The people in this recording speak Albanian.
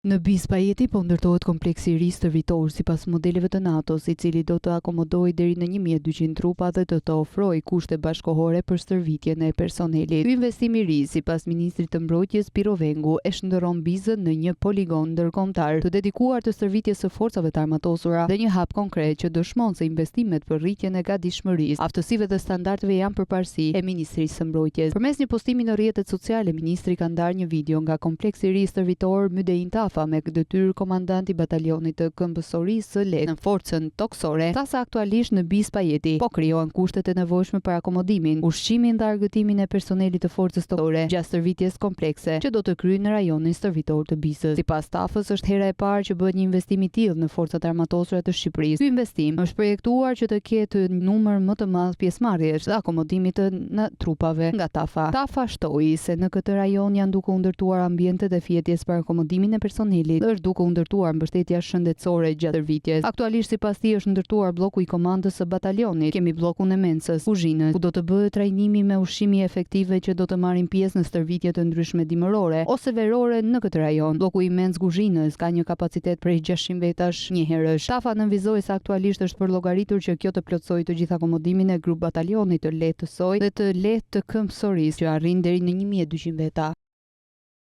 Në Bispajeti po ndërtohet kompleksi i ri stërvitor sipas modeleve të NATO-s, i cili do të akomodojë deri në 1200 trupa dhe do të ofrojë kushte bashkëkohore për stërvitjen e personelit. Ky investim i ri, sipas ministrit të mbrojtjes Pirovengu, e shndërron Bizën në një poligon ndërkombëtar të dedikuar të stërvitjes së forcave të armatosura dhe një hap konkret që dëshmon se investimet për rritjen e gatishmërisë, aftësive dhe standardeve janë përparësi e ministrisë së mbrojtjes. Përmes një postimi në rrjetet sociale, ministri ka ndarë një video nga kompleksi i ri stërvitor Mydein me detyrë komandanti batalionit të këmbësorisë së lehtë në forcën toksore, sa aktualisht në Bispajeti po krijohen kushtet e nevojshme për akomodimin, ushqimin dhe argëtimin e personelit të forcës toksore gjatë stërvitjes komplekse që do të kryejë në rajonin stërvitor të Bizës. Sipas stafës, është hera e parë që bëhet një investim i tillë në forcat armatosura të Shqipërisë. Ky investim është projektuar që të ketë numër më të madh pjesëmarrjesh dhe akomodimit të trupave nga Tafa. Tafa shtoi se në këtë rajon janë duke u ndërtuar ambientet e fjetjes për akomodimin e personelit dhe është duke u ndërtuar mbështetja shëndetësore gjatë stërvitjes. Aktualisht sipas tij është ndërtuar bloku i komandës së batalionit. Kemi bllokun e mencës, kuzhinës, ku do të bëhet trajnimi me ushqimi efektive që do të marrin pjesë në stërvitje të ndryshme dimërore ose verore në këtë rajon. Bloku i mencë kuzhinës ka një kapacitet prej 600 vetash njëherësh. Tafa nënvizoi se aktualisht është përllogaritur që kjo të plotësojë të gjithë akomodimin e grup batalionit të lehtë të soj dhe të lehtë të këmbësorisë që arrin deri në 1200 veta.